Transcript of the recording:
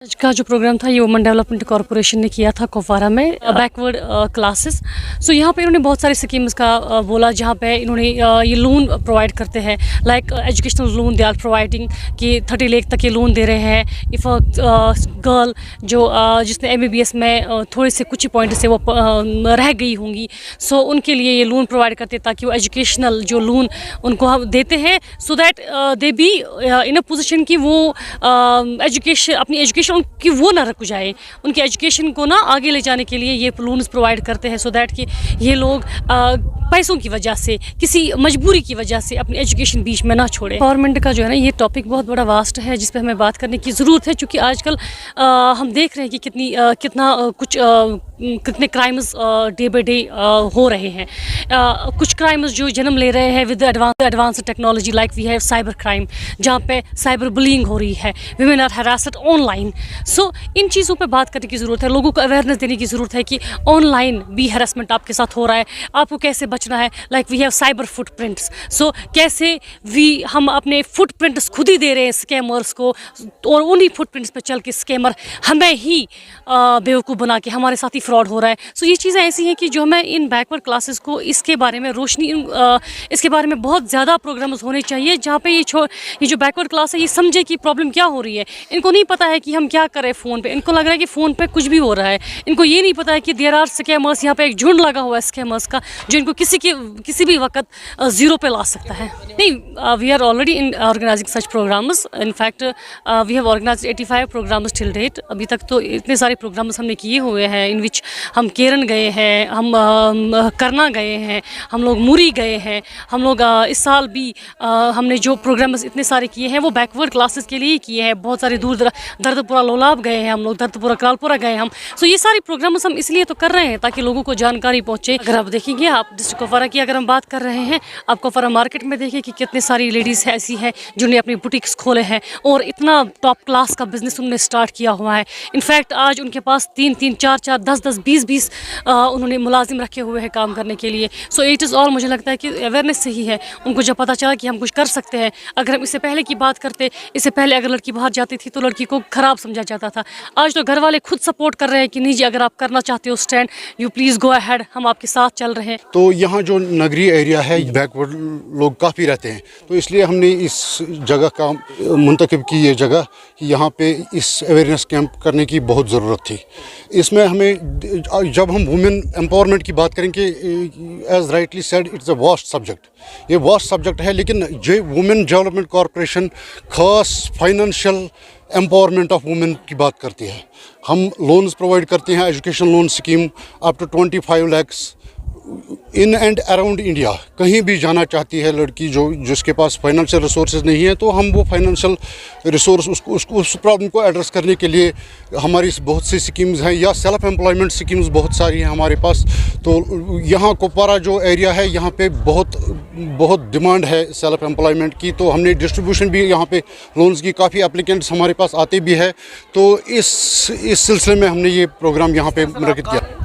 आज का जो प्रोग्राम था ये वुमेन डेवलपमेंट कॉरपोरेशन ने किया था कुपवारा में बैकवर्ड क्लासेस। सो यहाँ पे इन्होंने बहुत सारी स्कीम्स का बोला, जहाँ पे इन्होंने ये लोन प्रोवाइड करते हैं, like educational loan they are providing कि 30 लाख तक ये लोन दे रहे हैं। इफ़ गर्ल जो जिसने MBBS में थोड़े से कुछ ही पॉइंट से वो रह गई होंगी, सो उनके लिए ये लोन प्रोवाइड करते हैं ताकि वो एजुकेशनल जो लोन उनको हम देते हैं, so that they be in a position कि वो एजुकेशन अपनी एजुकेशन कि वो ना रुक जाए, उनके एजुकेशन को ना आगे ले जाने के लिए ये लोन्स प्रोवाइड करते हैं, सो दैट कि ये लोग पैसों की वजह से, किसी मजबूरी की वजह से अपनी एजुकेशन बीच में ना छोड़े। गवर्नमेंट का जो है ना ये टॉपिक बहुत बड़ा वास्ट है, जिस पे हमें बात करने की ज़रूरत है, क्योंकि आजकल हम देख रहे हैं कि कितने क्राइम्स डे बाई डे हो रहे हैं। कुछ क्राइम्स जो जन्म ले रहे हैं with advance technology, like we have cyber crime, जहाँ पे साइबर बुलिंग हो रही है, women are harassed online. So इन चीज़ों पे बात करने की ज़रूरत है, लोगों को अवेयरनेस देने की ज़रूरत है कि ऑनलाइन भी हरासमेंट आपके साथ हो रहा है, आपको कैसे बचना है। Like we have cyber footprints, so कैसे हम अपने फुटप्रिंट्स खुद ही दे रहे हैं स्कैमर्स को, और उन्हीं फुटप्रिंट्स पे चल के स्कैमर हमें ही बेवकूफ़ बना के हमारे साथ ही फ्रॉड हो रहा है। सो ये चीज़ें ऐसी हैं कि जो हमें इन बैकवर्ड क्लासेस को इसके बारे में रोशनी, इसके बारे में बहुत ज़्यादा प्रोग्राम्स होने चाहिए, जहाँ पे ये जो बैकवर्ड क्लास है ये समझे कि प्रॉब्लम क्या हो रही है। इनको नहीं पता है कि हम क्या करें फ़ोन पे, इनको लग रहा है कि फ़ोन पे कुछ भी हो रहा है। इनको ये नहीं पता है कि देयर आर स्कैमर्स, यहाँ पे एक झुंड लगा हुआ है स्कैमर्स का, जो इनको किसी भी वक्त ज़ीरो पे ला सकता है। नहीं, we are already in organising such programmes. In fact we have organised 85 programmes till date. अभी तक तो इतने सारे प्रोग्राम्स हमने किए हुए हैं, इन विच हम केरन गए हैं, हम करना गए हैं, हम लोग मुरी गए हैं, हम लोग इस साल भी हमने जो प्रोग्राम्स इतने सारे किए हैं वो बैकवर्ड क्लासेस के लिए ही किए हैं। बहुत सारे दूर दर्दपुरा लोलाब गए हैं हम लोग, दर्दपुरा करालपुरा गए हम। सो ये सारे प्रोग्राम्स हम इसलिए तो कर रहे हैं ताकि लोगों को जानकारी पहुँचे। अगर आप देखेंगे, आप डिस्ट्रिक्ट कुपवारा की अगर हम बात कर रहे हैं, आप कुपवारा मार्केट में देखिए कि कितने सारी लेडीज़ ऐसी हैं जिन्होंने अपनी बुटीक्स खोले हैं और इतना टॉप क्लास का बिजनेस उन्होंने स्टार्ट किया हुआ है। इनफैक्ट आज उनके पास 3-3, 4-4, 10-10, 20-20 उन्होंने मुलाजिम रखे हुए हैं काम करने के लिए। सो इट इज़ ऑल, मुझे लगता है कि अवेयरनेस से ही है। उनको जब पता चला कि हम कुछ कर सकते हैं, अगर हम इससे पहले की बात करते, इससे पहले अगर लड़की बाहर जाती थी तो लड़की को ख़राब समझा जाता था। आज तो घर वाले खुद सपोर्ट कर रहे हैं कि नहीं जी, अगर आप करना चाहते हो stand, you please go ahead, हम आपके साथ चल रहे हैं। तो यहाँ जो नगरीय एरिया है, बैकवर्ड लोग काफ़ी रहते हैं, तो इसलिए हमने इस जगह का मुंतखब की ये जगह कि यहाँ पे इस अवेयरनेस कैंप करने की बहुत ज़रूरत थी। इसमें हमें, जब हम वुमेन एम्पावरमेंट की बात करेंगे, as rightly said, it's a vast subject, ये वास्ट सब्जेक्ट है, लेकिन जो वुमेन डेवलपमेंट कॉरपोरेशन खास फाइनेंशियल एम्पावरमेंट ऑफ वुमेन की बात करती है। हम लोन्स प्रोवाइड करते हैं, education loan scheme up to 25 lakh in and around India. कहीं भी जाना चाहती है लड़की जिसके पास फाइनेंशियल रिसोर्सेज नहीं है, तो हम वो फाइनेंशियल रिसोर्स उस प्रॉब्लम को एड्रेस करने के लिए हमारी बहुत सी स्कीम्स हैं, या सेल्फ एम्प्लॉयमेंट स्कीम्स बहुत सारी हैं हमारे पास। तो यहाँ कुपवारा जो एरिया है, यहाँ पे बहुत डिमांड है सेल्फ एम्प्लॉयमेंट की, तो हमने डिस्ट्रीब्यूशन भी यहाँ पे लोन्स की, काफ़ी एप्लीकेंट्स हमारे पास आते भी है। तो इस सिलसिले में हमने ये प्रोग्राम यहाँ पे मुनक्किद किया।